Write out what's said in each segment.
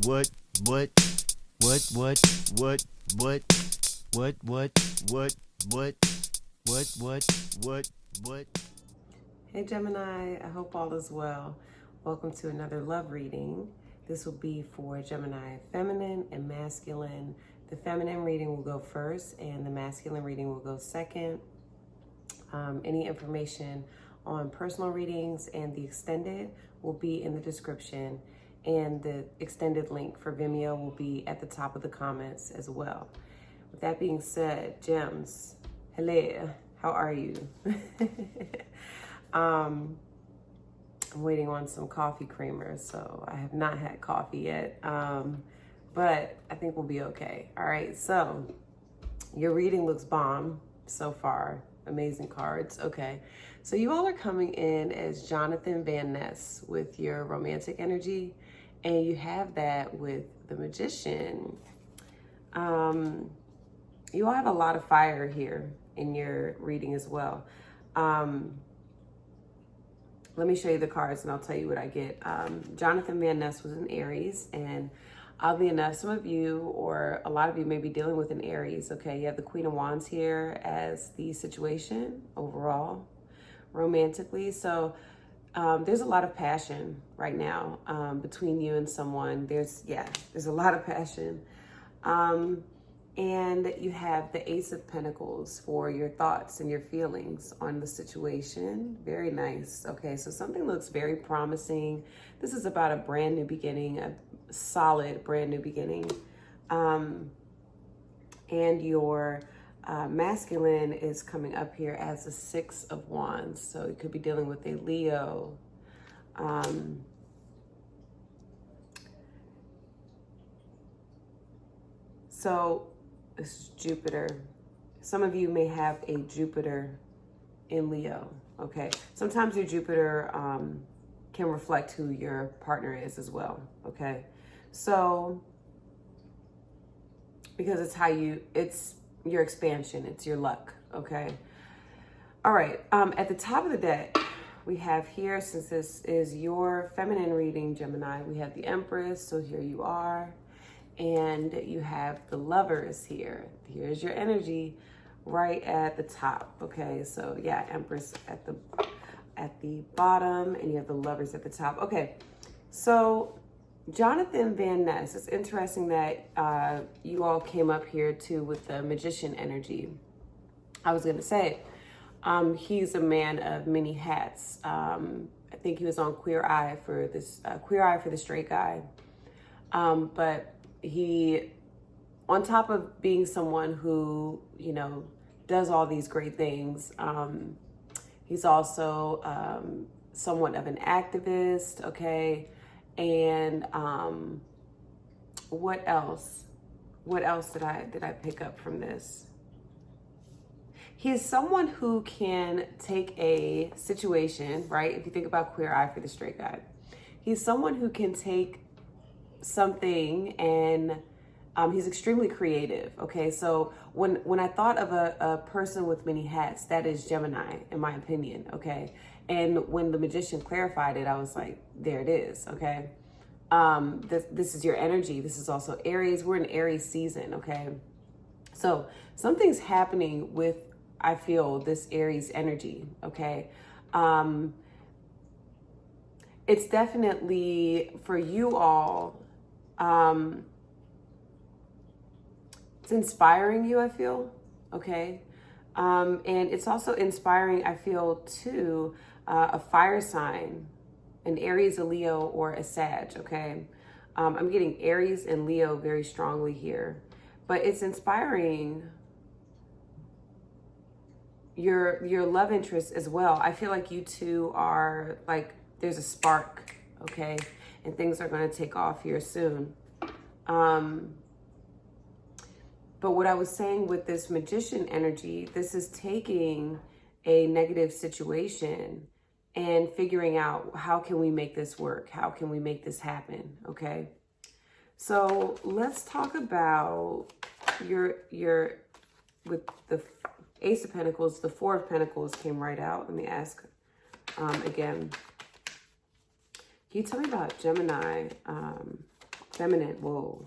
what, what, what, what, what, what, what, what, what, what, what. Hey Gemini, I hope all is well. Welcome to another love reading. This will be for Gemini feminine and masculine. The feminine reading will go first and the masculine reading will go second. Any information on personal readings and the extended will be in the description, and the extended link for Vimeo will be at the top of the comments as well. With that being said, Gems, hello, how are you? I'm waiting on some coffee creamer, so I have not had coffee yet, but I think we'll be okay. All right, so your reading looks bomb so far. Amazing cards. Okay, so you all are coming in as Jonathan Van Ness with your romantic energy, and you have that with the Magician. You all have a lot of fire here in your reading as well. Let me show you the cards and I'll tell you what I get. Jonathan Van Ness was an Aries, and oddly enough, some of you or a lot of you may be dealing with an Aries. Okay, you have the Queen of Wands here as the situation overall, romantically. So there's a lot of passion right now between you and someone. There's a lot of passion. And you have the Ace of Pentacles for your thoughts and your feelings on the situation. Very nice. Okay, so something looks very promising. This is about a brand new beginning, a solid brand new beginning. And your masculine is coming up here as the Six of Wands. So you could be dealing with a Leo. So this is Jupiter. Some of you may have a Jupiter in Leo, okay? Sometimes your Jupiter can reflect who your partner is as well, okay? So, because it's your expansion, it's your luck, okay? All right, at the top of the deck, we have here, since this is your feminine reading, Gemini, we have the Empress, so here you are. And you have the Lovers here. Here's your energy right at the top. Okay, so yeah, Empress at the bottom, and you have the Lovers at the top. Okay, so Jonathan Van Ness, it's interesting that you all came up here too with the Magician energy. I was gonna say, he's a man of many hats. I think he was on Queer Eye for the Straight Guy. But he, on top of being someone who, you know, does all these great things, he's also somewhat of an activist, okay? And what else? What else did I pick up from this? He is someone who can take a situation, right? If you think about Queer Eye for the Straight Guy, he's someone who can take something and he's extremely creative. Okay, so when I thought of a person with many hats, that is Gemini, in my opinion. Okay, and when the Magician clarified it, I was like, there it is. Okay, this is your energy. This is also Aries. We're in Aries season. Okay, so something's happening with, I feel, this Aries energy. Okay. It's definitely for you all. It's inspiring you, I feel, okay? And it's also inspiring, I feel, to a fire sign, an Aries, a Leo, or a Sag, okay? I'm getting Aries and Leo very strongly here, but it's inspiring your love interest as well. I feel like you two are like, there's a spark, okay? And things are going to take off here soon. But what I was saying with this Magician energy, this is taking a negative situation and figuring out, how can we make this work? How can we make this happen? Okay. So let's talk about your with the Ace of Pentacles, the Four of Pentacles came right out. Let me ask again. Can you tell me about Gemini feminine. Whoa.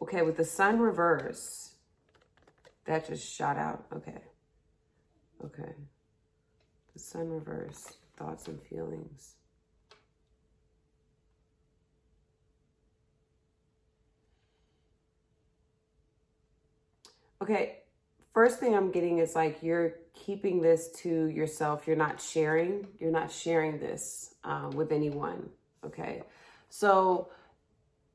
Okay, with the sun reverse. That just shot out. Okay. Okay. The sun reverse. Thoughts and feelings. Okay. First thing I'm getting is like you're keeping this to yourself. You're not sharing. You're not sharing this with anyone. Okay. So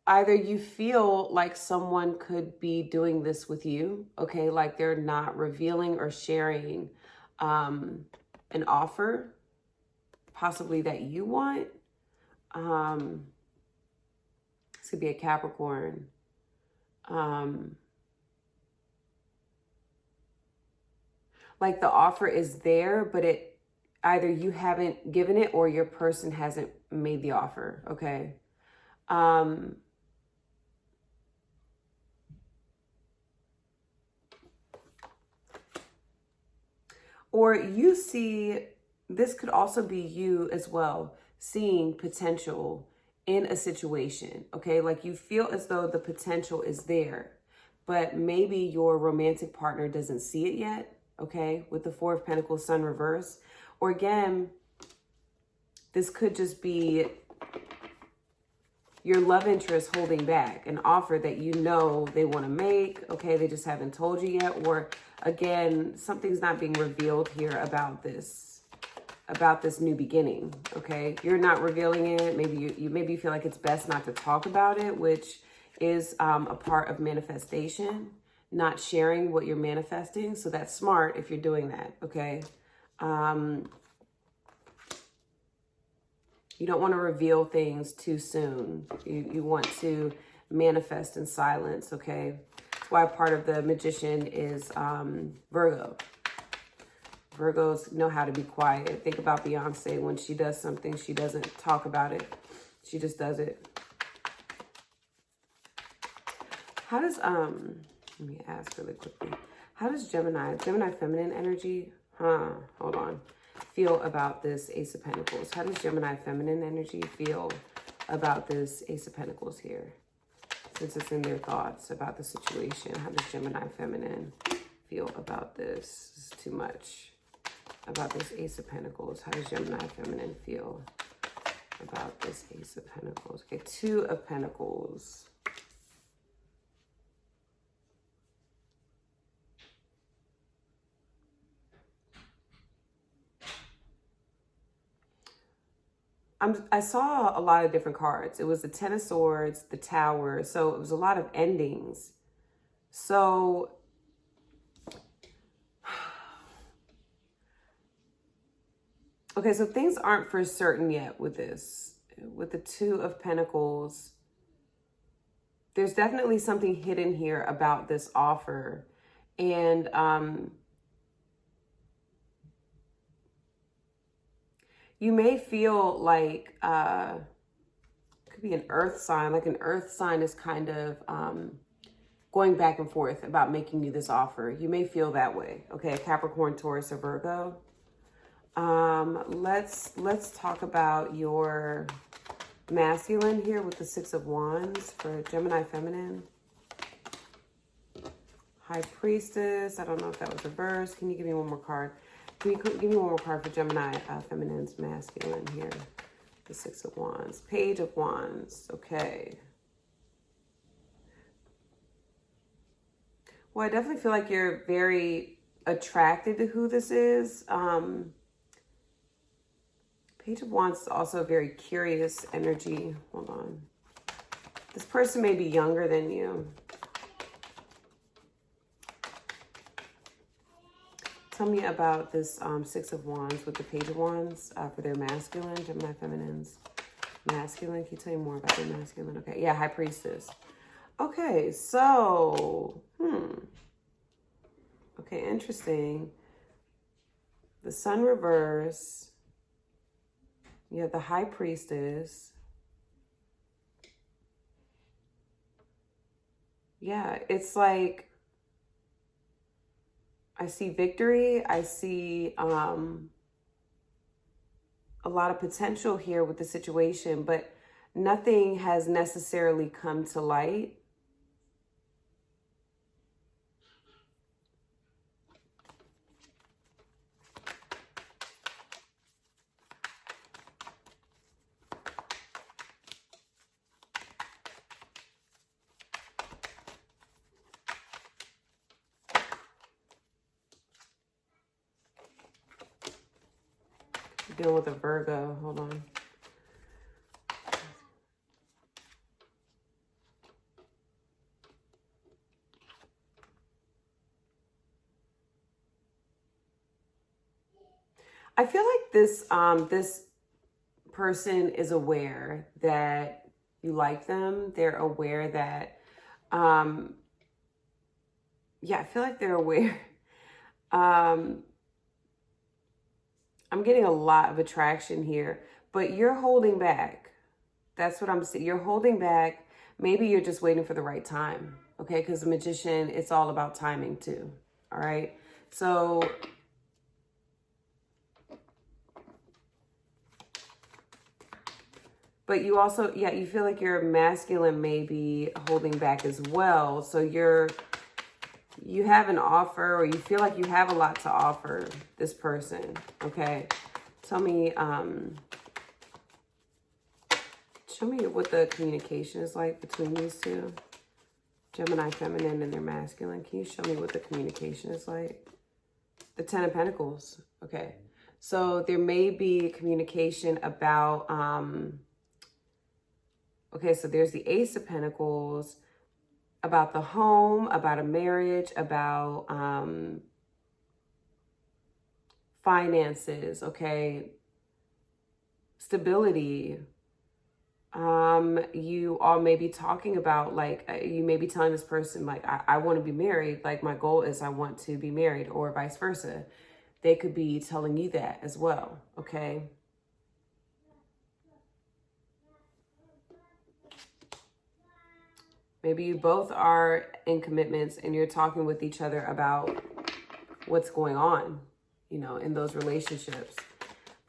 either you feel like someone could be doing this with you. Okay. Like they're not revealing or sharing an offer possibly that you want. This could be a Capricorn. Like the offer is there, but it either you haven't given it or your person hasn't made the offer. Okay. Or you see, this could also be you as well, seeing potential in a situation, okay? Like you feel as though the potential is there, but maybe your romantic partner doesn't see it yet, okay? With the Four of Pentacles, Sun reverse. Or again, this could just be your love interest holding back an offer that you know they want to make, okay? They just haven't told you yet. Or again, something's not being revealed here about this new beginning, okay? You're not revealing it. Maybe you feel like it's best not to talk about it, which is a part of manifestation, not sharing what you're manifesting. So that's smart if you're doing that, okay? You don't want to reveal things too soon. You want to manifest in silence, okay? That's why part of the Magician is Virgo. Virgos know how to be quiet. Think about Beyonce. When she does something, she doesn't talk about it. She just does it. How does, let me ask really quickly. How does Gemini feminine energy, hold on, feel about this Ace of Pentacles? How does Gemini feminine energy feel about this Ace of Pentacles here? Since it's in their thoughts about the situation, how does Gemini feminine feel about this? This is too much. About this Ace of Pentacles. How does Gemini feminine feel about this Ace of Pentacles? Okay, Two of Pentacles. I saw a lot of different cards. It was the Ten of Swords, the Tower. So it was a lot of endings. So okay, so things aren't for certain yet with this. With the Two of Pentacles, there's definitely something hidden here about this offer. And you may feel like it could be an earth sign. Like an earth sign is kind of going back and forth about making you this offer. You may feel that way. Okay, Capricorn, Taurus, or Virgo. Let's talk about your masculine here with the Six of Wands for Gemini feminine. High Priestess. I don't know if that was reversed. Can you give me one more card? Can you give me one more card for Gemini feminine's masculine here? The Six of Wands. Page of Wands. Okay. Well, I definitely feel like you're very attracted to who this is. Page of Wands is also a very curious energy. Hold on. This person may be younger than you. Tell me about this Six of Wands with the Page of Wands for their masculine, Gemini feminine's masculine. Can you tell me more about their masculine? Okay, yeah, High Priestess. Okay, so, okay, interesting. The Sun reverse. You have the High Priestess. Yeah, it's like, I see victory. I see a lot of potential here with the situation, but nothing has necessarily come to light. Dealing with a Virgo. Hold on. I feel like this person is aware that you like them. They're aware that yeah, I feel like they're aware. I'm getting a lot of attraction here, but you're holding back. That's what I'm saying. You're holding back. Maybe you're just waiting for the right time. Okay, because the Magician, it's all about timing too. All right. So but you also, yeah, you feel like your masculine may be holding back as well. So you have an offer, or you feel like you have a lot to offer this person. Okay. Tell me, show me what the communication is like between these two. Gemini feminine and their masculine. Can you show me what the communication is like? The Ten of Pentacles. Okay. So there may be communication about, okay, so there's the Ace of Pentacles, about the home, about a marriage, about finances, okay, stability. You all may be talking about, like, you may be telling this person, like, I want to be married. Like, my goal is I want to be married, or vice versa. They could be telling you that as well, okay? Maybe you both are in commitments and you're talking with each other about what's going on, you know, in those relationships.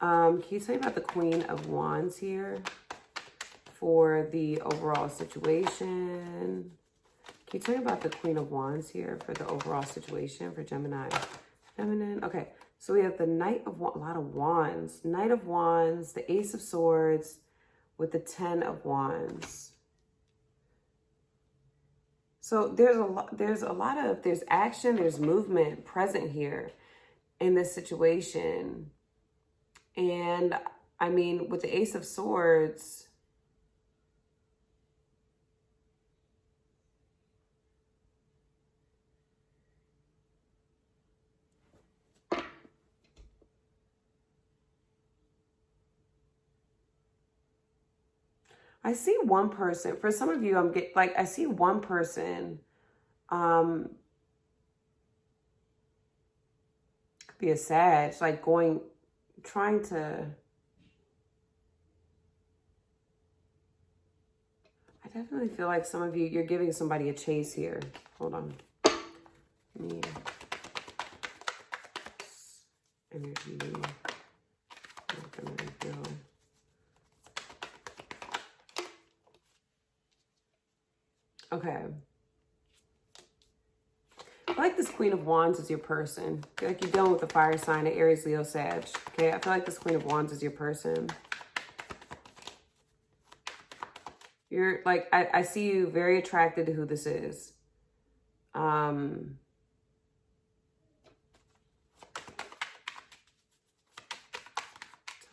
Can you tell me about the Queen of Wands here for the overall situation? Can you tell me about the Queen of Wands here for the overall situation for Gemini feminine? Okay, so we have the Knight of Wands, a lot of Wands. Knight of Wands, the Ace of Swords with the Ten of Wands. So there's action, there's movement present here in this situation. And I mean, with the Ace of Swords, I see one person. For some of you, I see one person, could be a Sag, like trying to, I definitely feel like some of you, you're giving somebody a chase here. Hold on. Yeah. Energy. Okay. I feel like this Queen of Wands is your person. I feel like you're dealing with the fire sign of Aries, Leo, Sag. Okay, I feel like this Queen of Wands is your person. You're like, I see you very attracted to who this is. Tell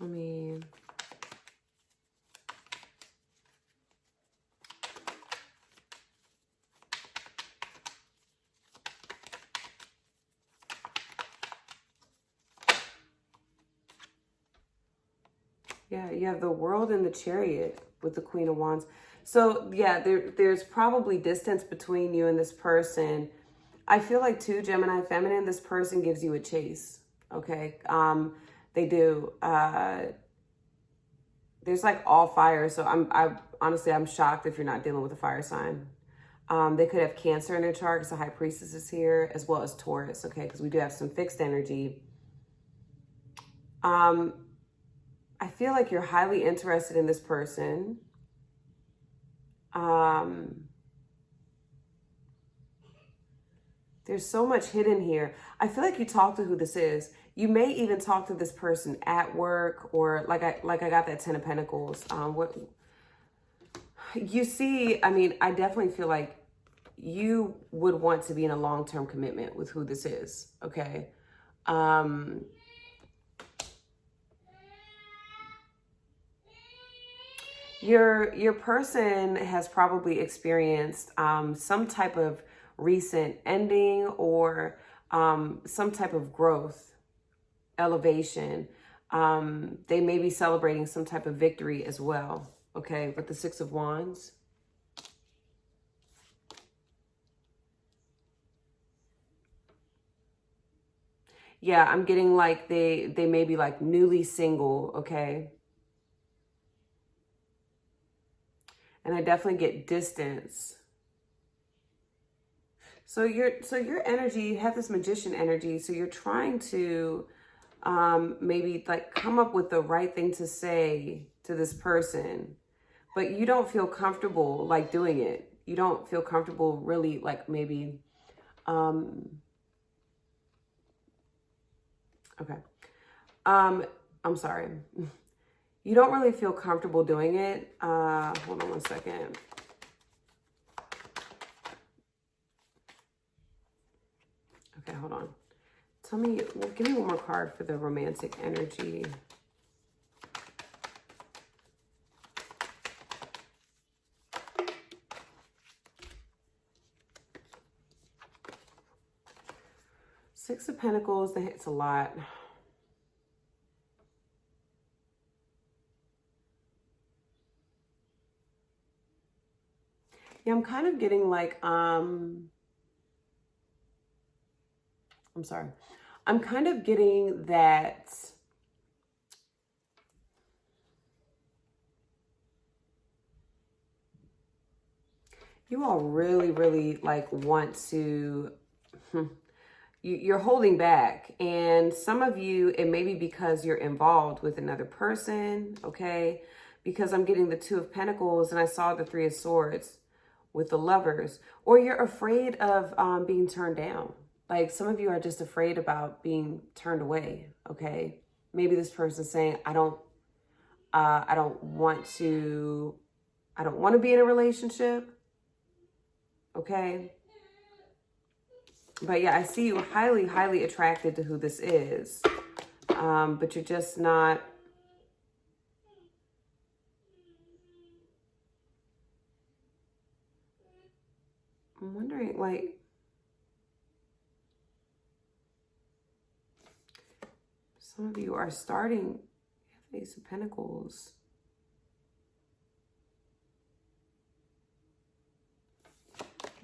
me. Yeah, you have the World and the Chariot with the Queen of Wands. So yeah, there's probably distance between you and this person. I feel like too, Gemini feminine, this person gives you a chase. Okay. They do. There's like all fire. So honestly, I'm shocked if you're not dealing with a fire sign. They could have Cancer in their chart because the High Priestess is here, as well as Taurus. Okay. Because we do have some fixed energy. I feel like you're highly interested in this person. There's so much hidden here. I feel like you talk to who this is. You may even talk to this person at work, or like I got that 10 of Pentacles. What you see, I mean, I definitely feel like you would want to be in a long-term commitment with who this is, okay? Your person has probably experienced some type of recent ending, or some type of growth, elevation. They may be celebrating some type of victory as well, okay? With the Six of Wands. Yeah, I'm getting like they may be like newly single, okay? And I definitely get distance. So your energy, you have this magician energy, so you're trying to maybe like come up with the right thing to say to this person, but you don't feel comfortable like doing it. You don't feel comfortable really like maybe, okay. I'm sorry. You don't really feel comfortable doing it. Hold on one second. Okay, hold on. Tell me, well, give me one more card for the romantic energy. Six of Pentacles, it's a lot. Yeah, I'm kind of getting like, I'm sorry. I'm kind of getting that you all really, really like want to, you're holding back. And some of you, it may be because you're involved with another person, okay? Because I'm getting the Two of Pentacles and I saw the Three of Swords with the Lovers. Or you're afraid of being turned down. Like some of you are just afraid about being turned away, okay? Maybe this person's saying, I don't want to be in a relationship, okay? But yeah, I see you highly, highly attracted to who this is. But you're just not. I'm wondering, like, some of you are starting Ace of Pentacles.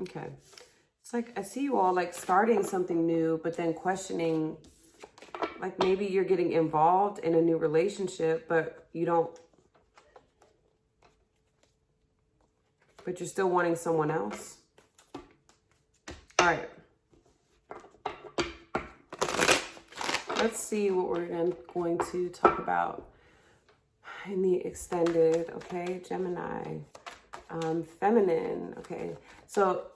Okay. It's like, I see you all like starting something new, but then questioning, like maybe you're getting involved in a new relationship, but you're still wanting someone else. All right. Let's see what we're going to talk about in the extended, okay? Gemini, feminine, okay? So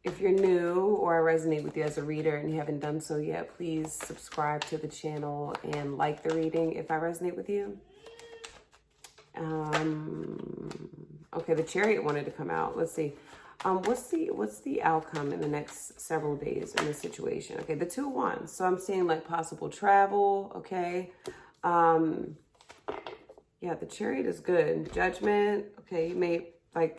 if you're new or I resonate with you as a reader and you haven't done so yet, please subscribe to the channel and like the reading if I resonate with you. Okay, the Chariot wanted to come out. Let's see. What's the outcome in the next several days in this situation? Okay, the Two of Wands. So I'm seeing like possible travel, okay? Yeah, the Chariot is good. Judgment, okay, you may, like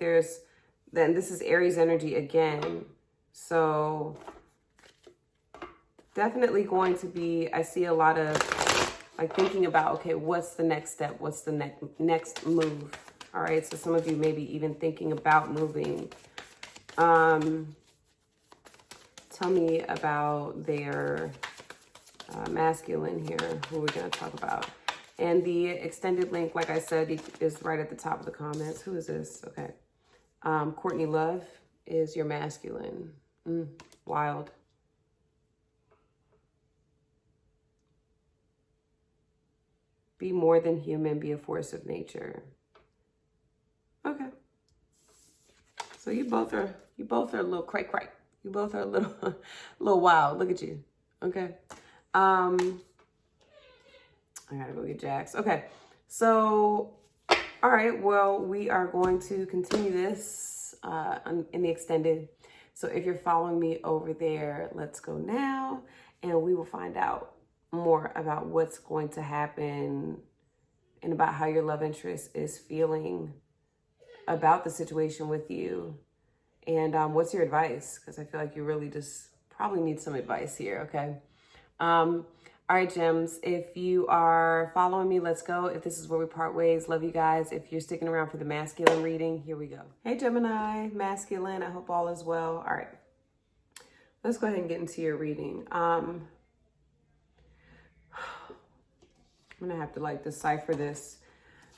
then this is Aries energy again. So definitely going to be, I see a lot of like thinking about, okay, what's the next step? What's the next move? All right, so some of you may be even thinking about moving. Tell me about their masculine here, who we're going to talk about. And the extended link, like I said, is right at the top of the comments. Who is this? Okay. Courtney Love is your masculine. Wild. Be more than human, be a force of nature. Okay. So you both are a little cray cray. You both are a little little wild. Look at you. Okay. I gotta go get Jax. Okay. So all right, well, we are going to continue this in the extended. So if you're following me over there, let's go now, and we will find out more about what's going to happen and about how your love interest is feeling about the situation with you. And what's your advice? Because I feel like you really just probably need some advice here, okay? All right, gems, if you are following me, let's go. If this is where we part ways, love you guys. If you're sticking around for the masculine reading, here we go. Hey, Gemini, masculine, I hope all is well. All right, let's go ahead and get into your reading. I'm gonna have to like decipher this.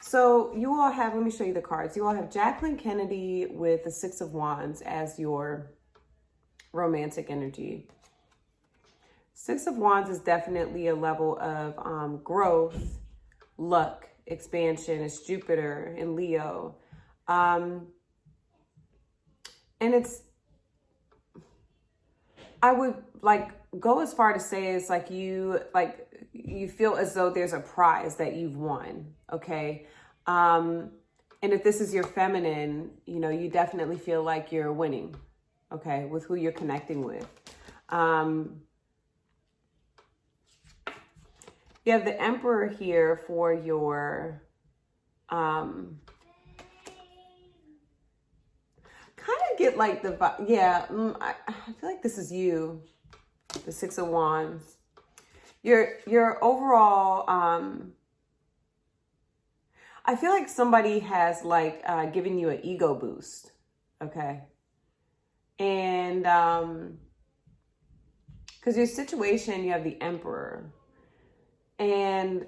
So you all have, let me show you the cards. You all have Jacqueline Kennedy with the Six of Wands as your romantic energy. Six of Wands is definitely a level of growth, luck, expansion. It's Jupiter in Leo. And it's, I would like go as far to say it's like you feel as though there's a prize that you've won. Okay. And if this is your feminine, you know, you definitely feel like you're winning. Okay. With who you're connecting with. You have the Emperor here for your, kind of get like the, yeah, I feel like this is you, the Six of Wands. Your overall, I feel like somebody has like given you an ego boost, okay? And, because your situation, you have the Emperor. And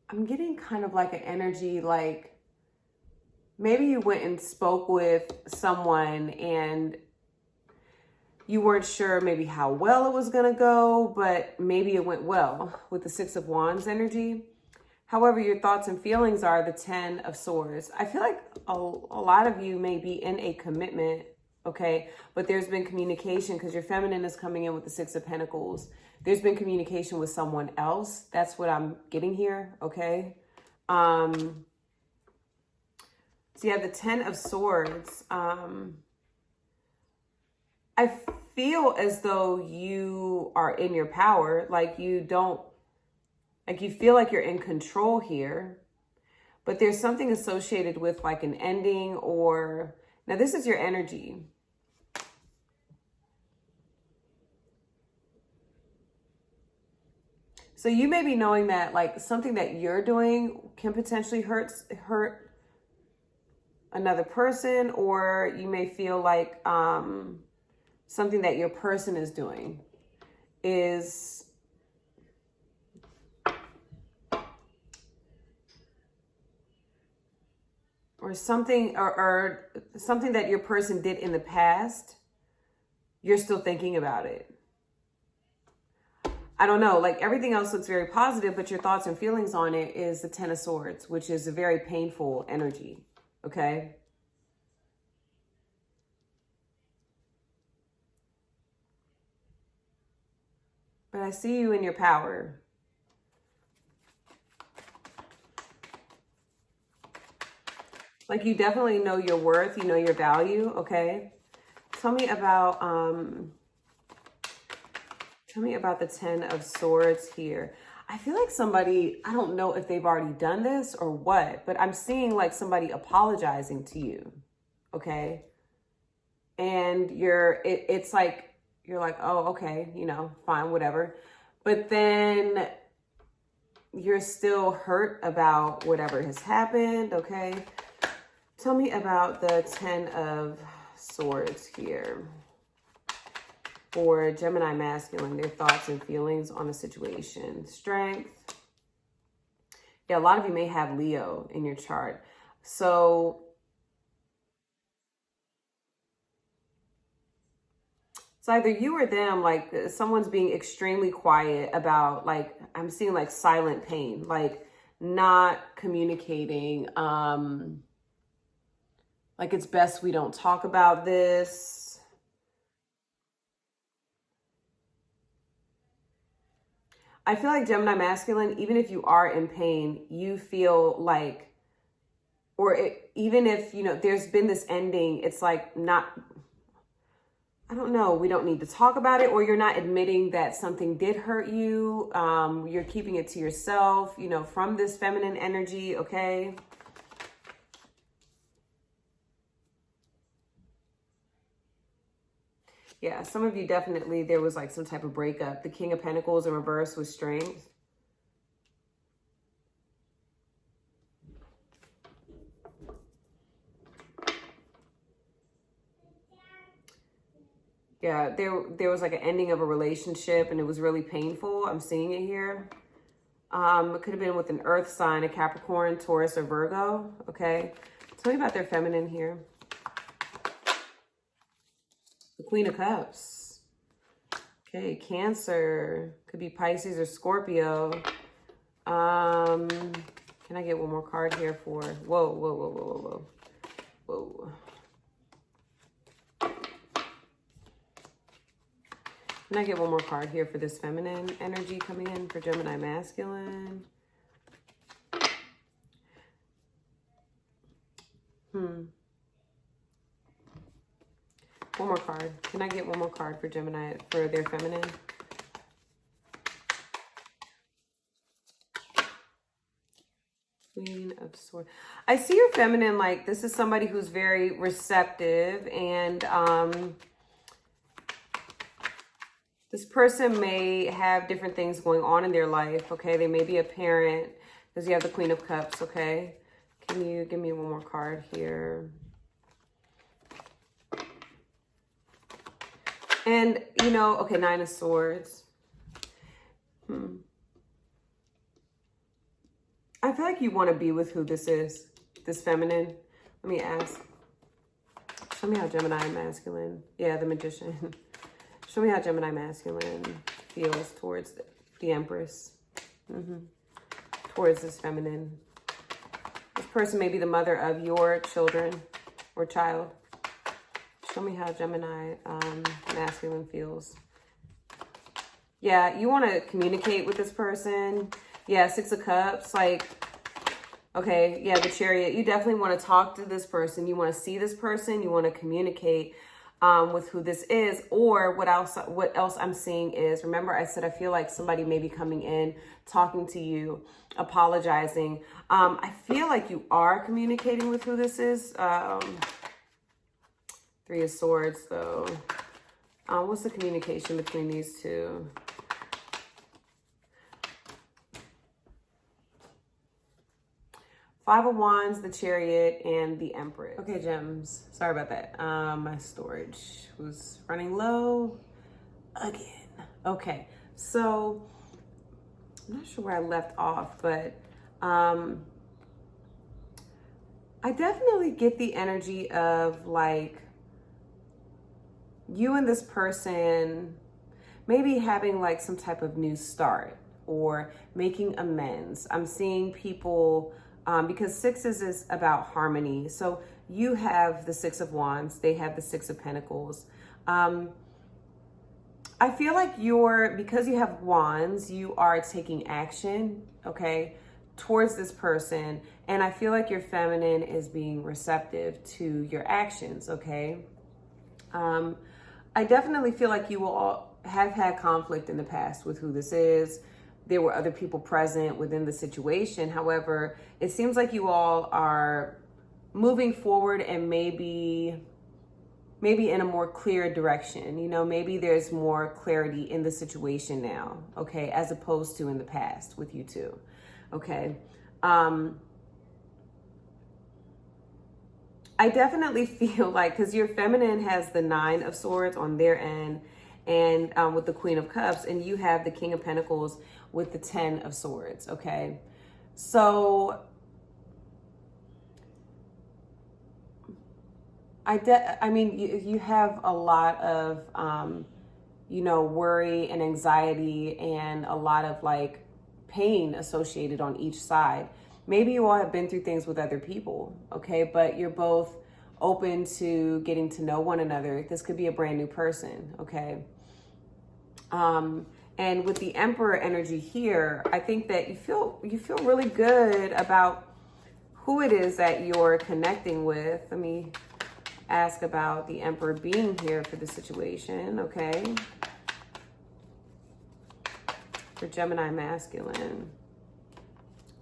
I'm getting kind of like an energy, like maybe you went and spoke with someone and you weren't sure maybe how well it was going to go, but maybe it went well with the Six of Wands energy. However, your thoughts and feelings are the Ten of Swords. I feel like a lot of you may be in a commitment. Okay, but there's been communication because your feminine is coming in with the Six of Pentacles. There's been communication with someone else. That's what I'm getting here, okay? So you have the Ten of Swords. I feel as though you are in your power. Like you don't, like you feel like you're in control here. But there's something associated with like an ending or... Now, this is your energy. So you may be knowing that like something that you're doing can potentially hurt another person, or you may feel like something that your person is doing is or something that your person did in the past, you're still thinking about it. I don't know, like everything else looks very positive, but your thoughts and feelings on it is the Ten of Swords, which is a very painful energy, okay? But I see you in your power. Like you definitely know your worth, you know your value, okay? Tell me about the Ten of Swords here. I feel like somebody, I don't know if they've already done this or what, but I'm seeing like somebody apologizing to you, okay? And it's like, you're like, oh, okay, you know, fine, whatever. But then you're still hurt about whatever has happened, okay? Tell me about the Ten of Swords here. For Gemini masculine, their thoughts and feelings on the situation. Strength. Yeah, a lot of you may have Leo in your chart. So it's either you or them, like someone's being extremely quiet about, like, I'm seeing like silent pain, like not communicating, Like it's best we don't talk about this. I feel like Gemini masculine, even if you are in pain, you feel like, even if, you know, there's been this ending, it's like not, I don't know, we don't need to talk about it, or you're not admitting that something did hurt you. You're keeping it to yourself, you know, from this feminine energy, okay? Yeah, some of you definitely, there was like some type of breakup. The King of Pentacles in reverse with strength. Yeah, there was like an ending of a relationship and it was really painful. I'm seeing it here. It could have been with an earth sign, a Capricorn, Taurus, or Virgo. Okay. Tell me about their feminine here. The Queen of Cups. Okay, Cancer. Could be Pisces or Scorpio. Can I get one more card here for... Whoa, whoa, whoa, whoa, whoa, whoa. Can I get one more card here for this feminine energy coming in for Gemini masculine? One more card. Can I get one more card for Gemini, for their feminine? Queen of Swords. I see your feminine like this is somebody who's very receptive, and this person may have different things going on in their life, okay? They may be a parent, because you have the Queen of Cups, okay? Can you give me one more card here? And, you know, okay, Nine of Swords. I feel like you want to be with who this is, this feminine. Let me ask. Show me how Gemini masculine. Yeah, the Magician. Show me how Gemini masculine feels towards the Empress. Towards this feminine. This person may be the mother of your children or child. Show me how Gemini masculine feels. Yeah, you want to communicate with this person. Yeah, Six of Cups. Like, okay, yeah, the Chariot. You definitely want to talk to this person. You want to see this person. You want to communicate with who this is. Or what else I'm seeing is, remember I said I feel like somebody may be coming in, talking to you, apologizing. I feel like you are communicating with who this is. Three of Swords, though. What's the communication between these two? Five of Wands, the Chariot, and the Empress. Okay, gems. Sorry about that. My storage was running low again. Okay, so I'm not sure where I left off, but I definitely get the energy of like you and this person maybe having like some type of new start or making amends. I'm seeing people... because sixes is about harmony. So you have the Six of Wands, they have the Six of Pentacles. I feel like because you have wands, you are taking action, okay, towards this person. And I feel like your feminine is being receptive to your actions, okay? I definitely feel like you will all have had conflict in the past with who this is. There were other people present within the situation. However, it seems like you all are moving forward and maybe in a more clear direction. You know, maybe there's more clarity in the situation now, okay, as opposed to in the past with you two, okay? I definitely feel like, because your feminine has the Nine of Swords on their end, and with the Queen of Cups, and you have the King of Pentacles with the Ten of Swords, okay? So I mean, you have a lot of, you know, worry and anxiety and a lot of like pain associated on each side. Maybe you all have been through things with other people, okay? But you're both open to getting to know one another. This could be a brand new person, okay? And with the Emperor energy here, I think that you feel really good about who it is that you're connecting with. Let me ask about the Emperor being here for the situation, okay? For Gemini masculine,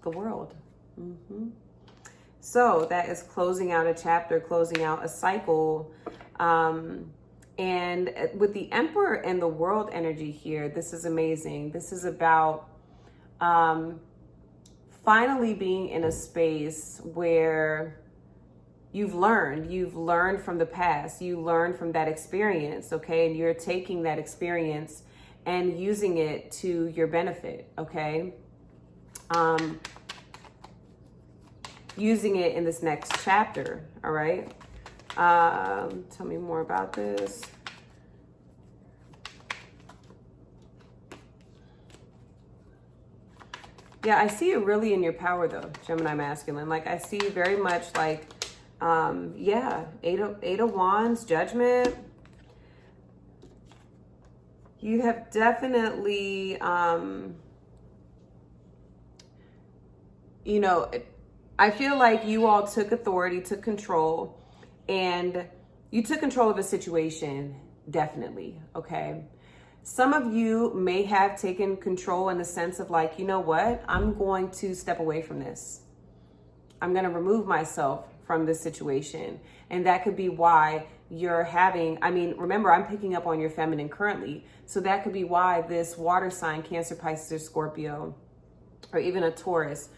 the World. So that is closing out a chapter, closing out a cycle. And with the Emperor and the World energy here, this is amazing. This is about finally being in a space where you've learned from the past, you learned from that experience, okay? And you're taking that experience and using it to your benefit, okay? Using it in this next chapter, all right? Tell me more about this. Yeah, I see it really in your power though, Gemini masculine. Like I see very much like, yeah, eight of Wands, Judgment. You have definitely, you know, I feel like you all took authority, took control, and you took control of a situation, definitely, okay? Some of you may have taken control in the sense of like, you know what? I'm going to step away from this. I'm going to remove myself from this situation. And that could be why you're having, I mean, remember, I'm picking up on your feminine currently. So that could be why this water sign, Cancer, Pisces, or Scorpio, or even a Taurus,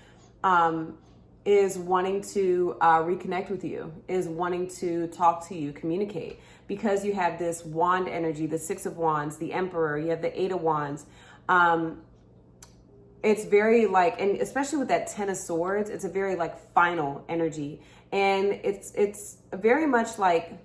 is wanting to reconnect with you, is wanting to talk to you, communicate, because you have this wand energy, the Six of Wands, the Emperor, you have the Eight of Wands. It's very like, and especially with that Ten of Swords, it's a very like final energy. And it's very much like,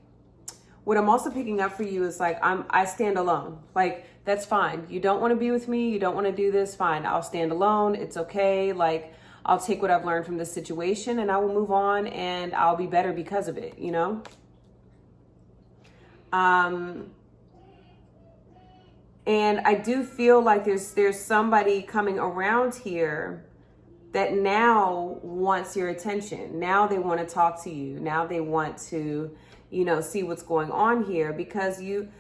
what I'm also picking up for you is like, I stand alone. Like, that's fine. You don't want to be with me. You don't want to do this. Fine. I'll stand alone. It's okay. Like, I'll take what I've learned from this situation and I will move on and I'll be better because of it, you know? And I do feel like there's somebody coming around here that now wants your attention. Now they want to talk to you. Now they want to, you know, see what's going on here because you're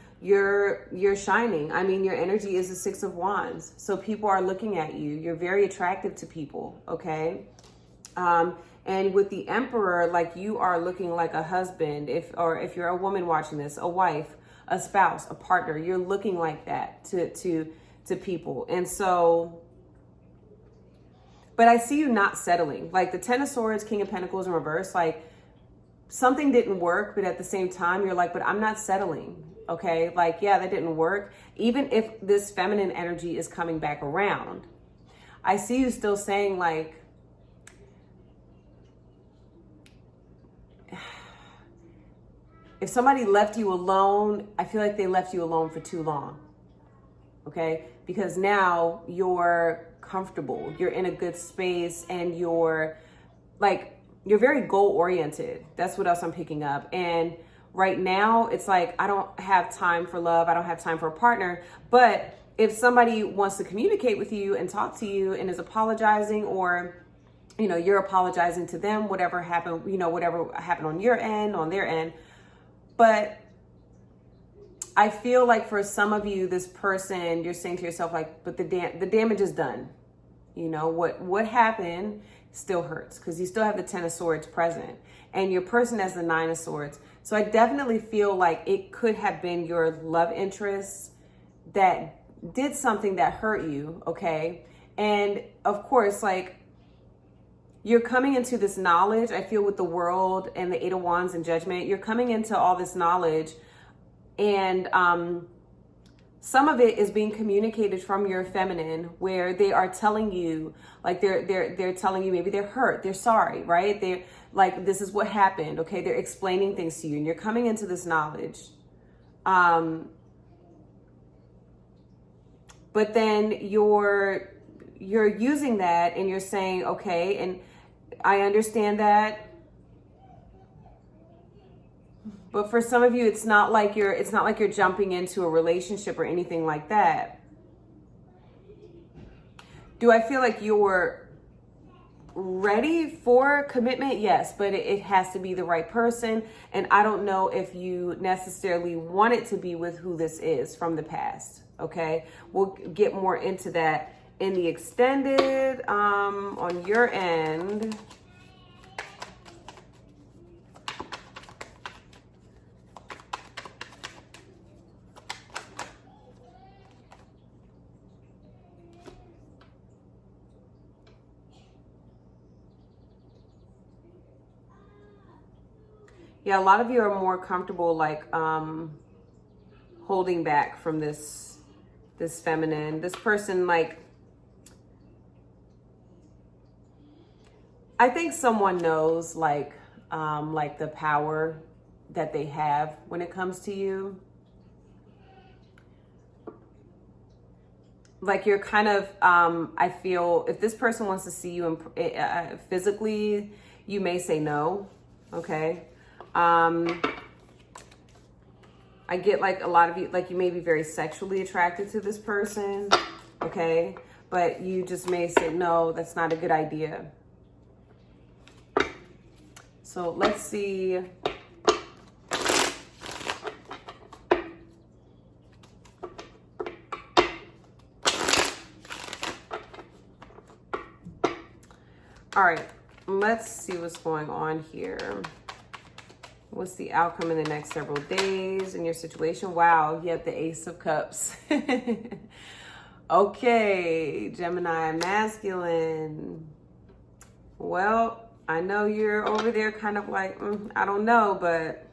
shining. I mean, your energy is the Six of Wands. So people are looking at you. You're very attractive to people, okay? And with the Emperor, like you are looking like a husband, if you're a woman watching this, a wife, a spouse, a partner, you're looking like that to people. And so, but I see you not settling. Like the Ten of Swords, King of Pentacles in reverse, like something didn't work, but at the same time, you're like, but I'm not settling. Okay. Like, yeah, that didn't work. Even if this feminine energy is coming back around, I see you still saying like, if somebody left you alone, I feel like they left you alone for too long. Okay. Because now you're comfortable, you're in a good space and you're very goal oriented. That's what else I'm picking up. And right now it's like, I don't have time for love. I don't have time for a partner. But if somebody wants to communicate with you and talk to you and is apologizing, or, you know, you're apologizing to them, whatever happened, you know, whatever happened on your end, on their end. But I feel like for some of you, this person, you're saying to yourself, like, but the damage is done. You know, what happened still hurts because you still have the Ten of Swords present and your person has the Nine of Swords. So I definitely feel like it could have been your love interest that did something that hurt you, okay? And of course, like, you're coming into this knowledge, I feel, with the World and the Eight of Wands and Judgment. You're coming into all this knowledge, and some of it is being communicated from your feminine, where they are telling you, like they're telling you, maybe they're hurt, they're sorry, right? They're like, this is what happened, okay? They're explaining things to you, and you're coming into this knowledge. But then you're using that, and you're saying, okay, and I understand that, But for some of you, it's not like you're jumping into a relationship or anything like that. Do I feel like you're ready for commitment? Yes, but it has to be the right person. And I don't know if you necessarily want it to be with who this is from the past. Okay, we'll get more into that in the extended on your end. Yeah, a lot of you are more comfortable like holding back from this feminine. This person, like, I think someone knows like the power that they have when it comes to you. Like you're kind of I feel if this person wants to see you physically, you may say no. Okay. I get like a lot of you, like you may be very sexually attracted to this person, okay? But you just may say, no, that's not a good idea. So let's see. All right, let's see what's going on here. What's the outcome in the next several days in your situation? Wow, you have the Ace of Cups. Okay, Gemini masculine. Well, I know you're over there kind of like, I don't know, but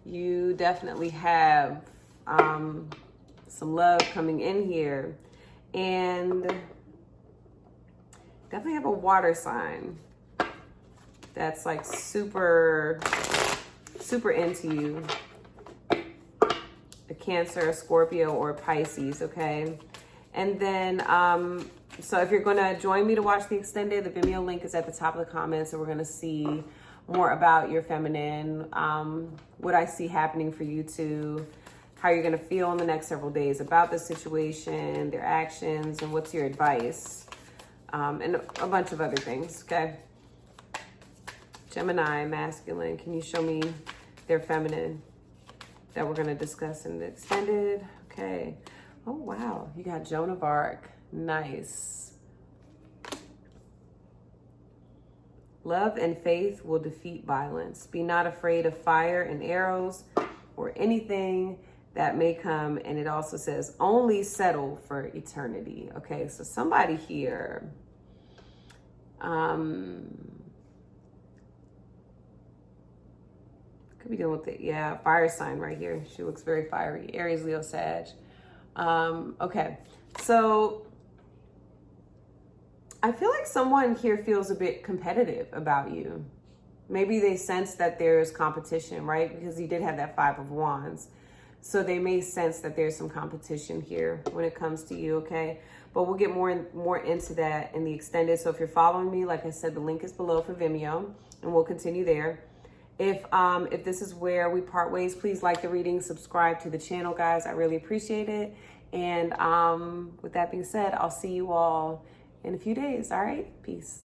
you definitely have some love coming in here. And definitely have a water sign that's like super into you. A Cancer, a Scorpio, or a Pisces, okay? And then, so if you're gonna join me to watch the extended, the Vimeo link is at the top of the comments, and we're gonna see more about your feminine, what I see happening for you two, how you're gonna feel in the next several days about the situation, their actions, and what's your advice, and a bunch of other things, okay? Gemini, masculine, can you show me their feminine that we're going to discuss in the extended? Okay. Oh, wow. You got Joan of Arc. Nice. Love and faith will defeat violence. Be not afraid of fire and arrows or anything that may come. And it also says only settle for eternity. Okay, so somebody here could be dealing with it. Yeah, fire sign right here. She looks very fiery. Aries, Leo, Sag. Okay, so I feel like someone here feels a bit competitive about you. Maybe they sense that there's competition, right? Because you did have that Five of Wands. So they may sense that there's some competition here when it comes to you, okay? But we'll get more into that in the extended. So if you're following me, like I said, the link is below for Vimeo, and we'll continue there. If this is where we part ways, please like the reading, subscribe to the channel, guys. I really appreciate it. And with that being said, I'll see you all in a few days. All right, peace.